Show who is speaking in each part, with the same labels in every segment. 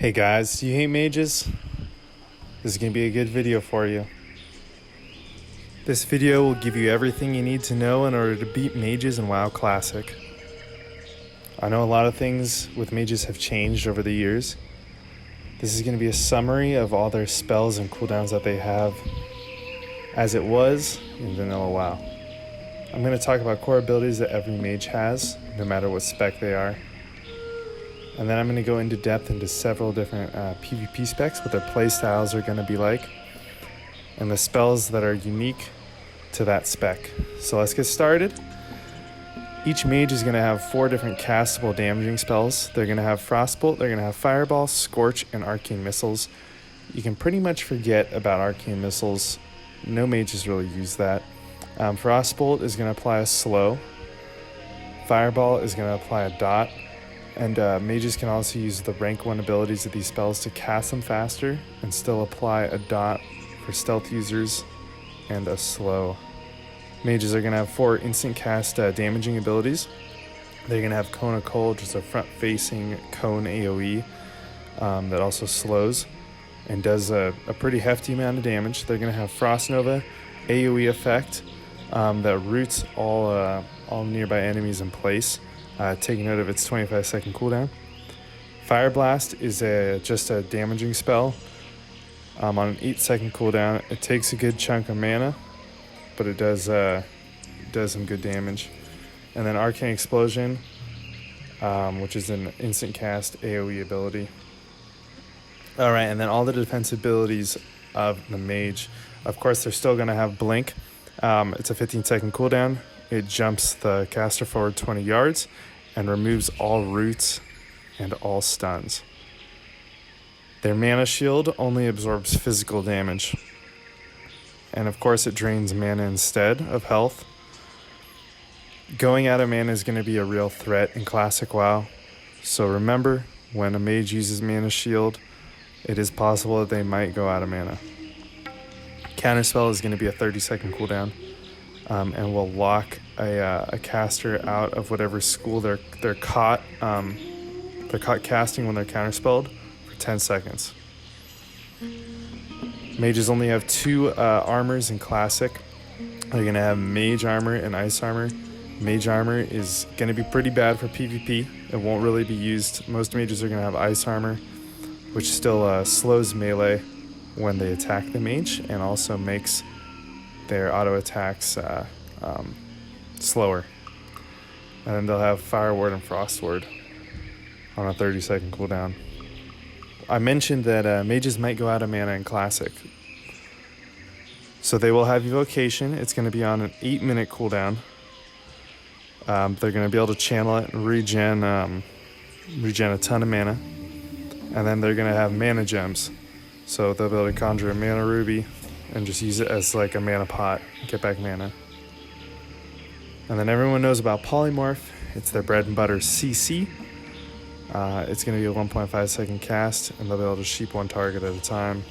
Speaker 1: Hey guys, do you hate mages? This is going to be a good video for you. This video will give you everything you need to know in order to beat mages in WoW Classic. I know a lot of things with mages have changed over the years. This is going to be a summary of all their spells and cooldowns that they have as it was in vanilla WoW. I'm going to talk about core abilities that every mage has, no matter what spec they are. And then I'm going to go into depth into several different PvP specs, what their playstyles are going to be like, and the spells that are unique to that spec. So let's get started. Each mage is going to have 4 different castable damaging spells. They're going to have Frostbolt, they're going to have Fireball, Scorch, and Arcane Missiles. You can pretty much forget about Arcane Missiles. No mages really use that. Frostbolt is going to apply a slow. Fireball is going to apply a dot. And mages can also use the rank 1 abilities of these spells to cast them faster and still apply a dot for stealth users and a slow. Mages are going to have 4 instant cast damaging abilities. They're going to have Cone of Cold, which is a front-facing cone AoE that also slows and does a pretty hefty amount of damage. They're going to have Frost Nova AoE effect that roots all nearby enemies in place. Taking note of its 25-second cooldown. Fire Blast is just a damaging spell on an 8-second cooldown. It takes a good chunk of mana, but it does some good damage. And then Arcane Explosion, which is an instant cast AoE ability. Alright, and then all the defense abilities of the mage. Of course, they're still going to have Blink. It's a 15-second cooldown. It jumps the caster forward 20 yards and removes all roots and all stuns. Their mana shield only absorbs physical damage. And of course it drains mana instead of health. Going out of mana is going to be a real threat in Classic WoW. So remember, when a mage uses mana shield, it is possible that they might go out of mana. Counterspell is going to be a 30-second cooldown. And will lock a caster out of whatever school they're caught casting when they're counterspelled for 10 seconds. Mages only have 2 armors in Classic. They're going to have Mage Armor and Ice Armor. Mage Armor is going to be pretty bad for PvP. It won't really be used. Most mages are going to have Ice Armor, which still slows melee when they attack the mage and also makes their auto attacks slower. And then they'll have Fire Ward and Frost Ward on a 30-second cooldown. I mentioned that mages might go out of mana in Classic. So they will have Evocation. It's going to be on an 8-minute cooldown. They're going to be able to channel it and regen a ton of mana. And then they're going to have Mana Gems. So they'll be able to conjure a Mana Ruby and just use it as like a mana pot, get back mana. And then everyone knows about Polymorph. It's their bread and butter CC. It's going to be a 1.5 second cast, and they'll be able to sheep one target at a time.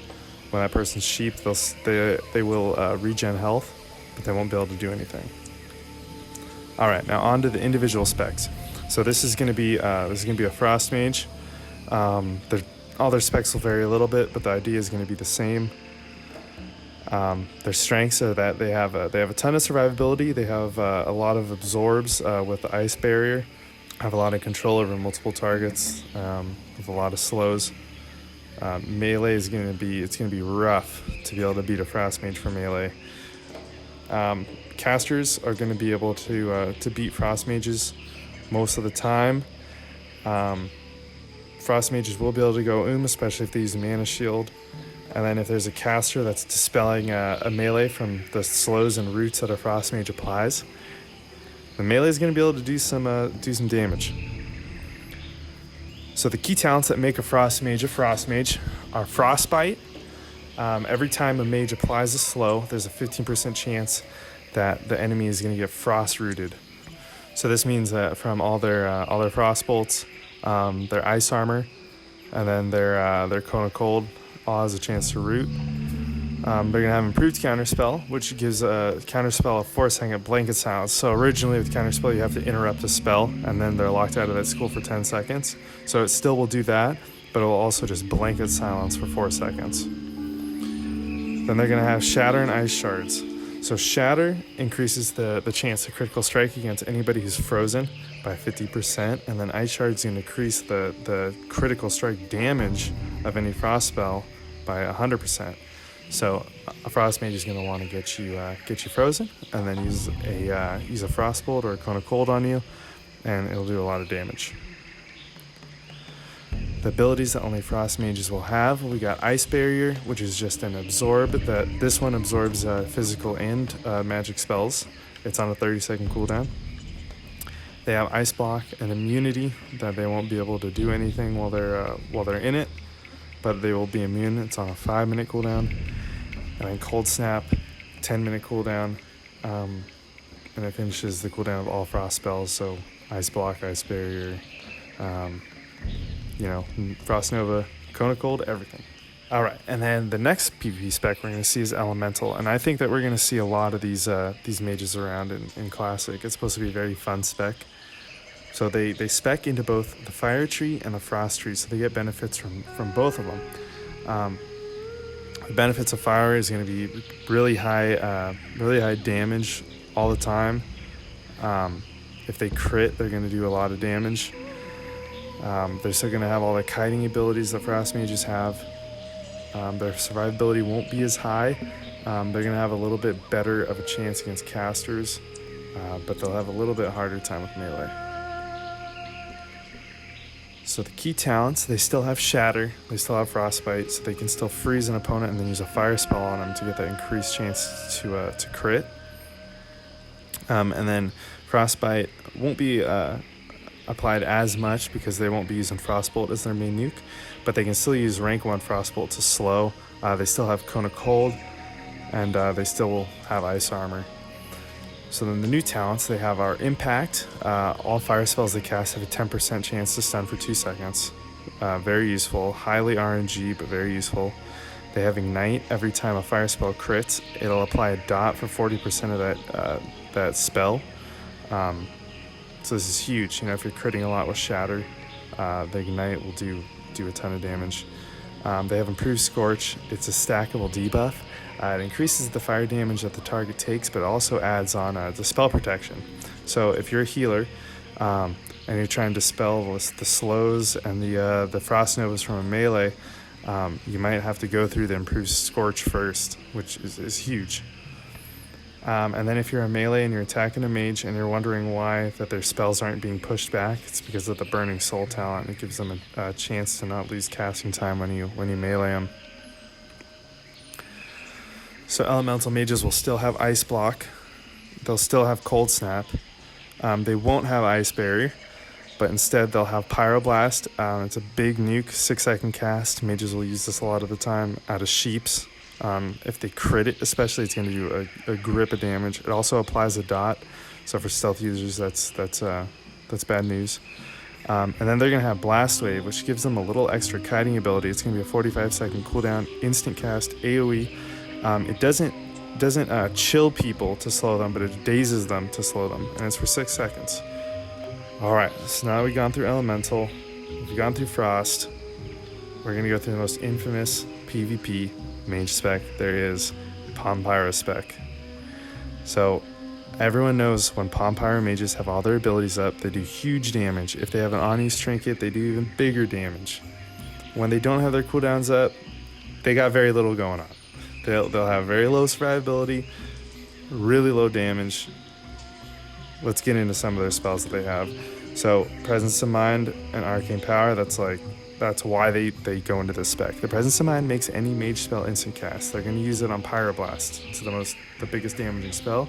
Speaker 1: When that person's sheep, they will regen health, but they won't be able to do anything. All right, now on to the individual specs. So this is going to be a Frost Mage. All their specs will vary a little bit, but the idea is going to be the same. Their strengths are that they have a ton of survivability. They have a lot of absorbs with the ice barrier. Have a lot of control over multiple targets. With a lot of slows. Melee is going to be rough to be able to beat a Frost Mage for melee. Casters are going to be able to beat Frost Mages most of the time. Frost Mages will be able to go especially if they use a mana shield. And then if there's a caster that's dispelling a melee from the slows and roots that a Frost Mage applies, the melee is going to be able to do some damage. So the key talents that make a Frost Mage are Frostbite. Every time a mage applies a slow, there's a 15% chance that the enemy is going to get frost rooted. So this means that from all their Frost Bolts, their Ice Armor, and then their Cone of Cold all has a chance to root. They're going to have improved Counterspell, which gives a Counterspell a 4-second blanket silence. So originally with Counterspell, you have to interrupt a spell, and then they're locked out of that school for 10 seconds. So it still will do that, but it will also just blanket silence for 4 seconds. Then they're going to have Shatter and Ice Shards. So Shatter increases the chance to critical strike against anybody who's frozen by 50%, and then Ice Shards going to increase the critical strike damage of any frost spell by 100%. So a Frost Mage is going to want to get you frozen, and then use a Frost Bolt or a Cone of Cold on you, and it'll do a lot of damage. The abilities that only Frost Mages will have, we got Ice Barrier, which is just an absorb. This one absorbs physical and magic spells. It's on a 30-second cooldown. They have Ice Block and immunity that they won't be able to do anything while they're in it, but they will be immune. It's on a 5-minute cooldown. And then Cold Snap, 10-minute cooldown, and it finishes the cooldown of all frost spells. So Ice Block, Ice Barrier, Frost Nova, Cone of Cold, everything. All right, and then the next PvP spec we're going to see is Elemental, and I think that we're going to see a lot of these mages around in Classic. It's supposed to be a very fun spec. So they spec into both the Fire Tree and the Frost Tree, so they get benefits from both of them. The benefits of Fire is going to be really high damage all the time. If they crit, they're going to do a lot of damage. They're still going to have all the kiting abilities that Frost Mages have. Their survivability won't be as high. They're going to have a little bit better of a chance against casters, but they'll have a little bit harder time with melee. So the key talents, they still have Shatter, they still have Frostbite, so they can still freeze an opponent and then use a fire spell on them to get that increased chance to crit. And then Frostbite won't be applied as much because they won't be using Frostbolt as their main nuke, but they can still use rank 1 Frostbolt to slow. They still have Cone of Cold, and they still will have Ice Armor. So then the new talents, they have our Impact. All fire spells they cast have a 10% chance to stun for 2 seconds. Very useful, highly RNG, but very useful. They have Ignite. Every time a fire spell crits, it'll apply a dot for 40% of that spell. So this is huge. If you're critting a lot with Shatter, the Ignite will do a ton of damage. They have Improved Scorch. It's a stackable debuff. It increases the fire damage that the target takes, but also adds on the spell protection. So if you're a healer and you're trying to dispel the slows and the Frost Novas from a melee, you might have to go through the Improved Scorch first, which is huge. And then if you're a melee and you're attacking a mage and you're wondering why that their spells aren't being pushed back, it's because of the Burning Soul talent. It gives them a chance to not lose casting time when you melee them. So Elemental Mages will still have Ice Block. They'll still have Cold Snap. They won't have Ice Barrier, but instead they'll have Pyroblast. It's a big nuke, 6-second cast. Mages will use this a lot of the time out of Sheeps. If they crit it, especially, it's going to do a grip of damage. It also applies a dot, so for stealth users, that's bad news. And then they're going to have Blast Wave, which gives them a little extra kiting ability. It's going to be a 45-second cooldown, instant cast, AoE. It doesn't chill people to slow them, but it dazes them to slow them, and it's for 6 seconds. All right, so now we've gone through Elemental, we've gone through Frost. We're going to go through the most infamous PvP Mage spec there is, Pompyra spec. So everyone knows when Pompyra Mages have all their abilities up, they do huge damage. If they have an Ani's Trinket, they do even bigger damage. When they don't have their cooldowns up, they got very little going on. They'll have very low survivability, really low damage. Let's get into some of their spells that they have. So Presence of Mind and Arcane Power, that's why they go into this spec. The Presence of Mind makes any mage spell instant cast. They're going to use it on Pyroblast. It's the biggest damaging spell.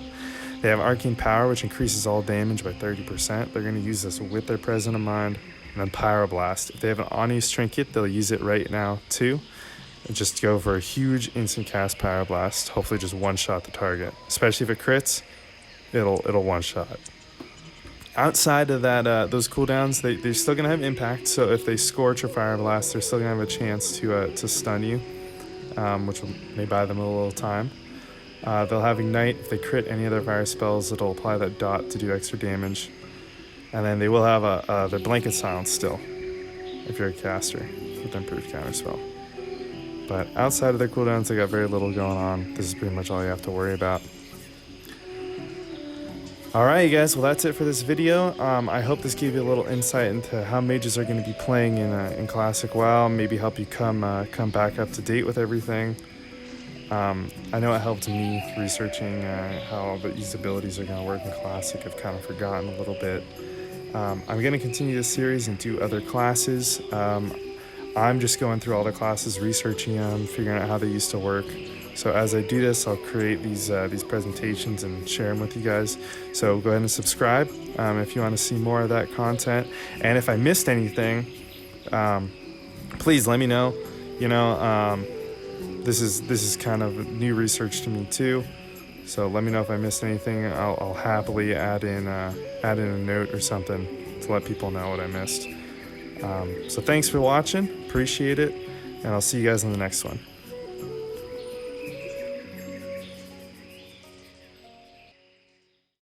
Speaker 1: They have Arcane Power, which increases all damage by 30%. They're going to use this with their Presence of Mind. And then Pyroblast. If they have an Ani's Trinket, they'll use it right now too. And just go for a huge instant cast Pyroblast. Hopefully just one-shot the target. Especially if it crits, it'll one-shot. Outside of that, those cooldowns, they're still going to have impact. So if they Scorch or Fire Blast, they're still going to have a chance to stun you, which may buy them a little time. They'll have Ignite. If they crit any of their fire spells, it'll apply that dot to do extra damage. And then they will have their Blanket Silence still, if you're a caster. with improved counterspell. But outside of the cooldowns, they got very little going on. This is pretty much all you have to worry about. Alright, you guys, well, that's it for this video. I hope this gave you a little insight into how mages are going to be playing in Classic WoW, maybe help you come back up to date with everything. I know it helped me researching how these abilities are going to work in Classic. I've kind of forgotten a little bit. I'm going to continue this series and do other classes. I'm just going through all the classes, researching them, figuring out how they used to work. So as I do this, I'll create these presentations and share them with you guys. So go ahead and subscribe if you want to see more of that content. And if I missed anything, please let me know. You know, this is kind of new research to me too. So let me know if I missed anything. I'll happily add in a note or something to let people know what I missed. So thanks for watching. Appreciate it. And I'll see you guys in the next one.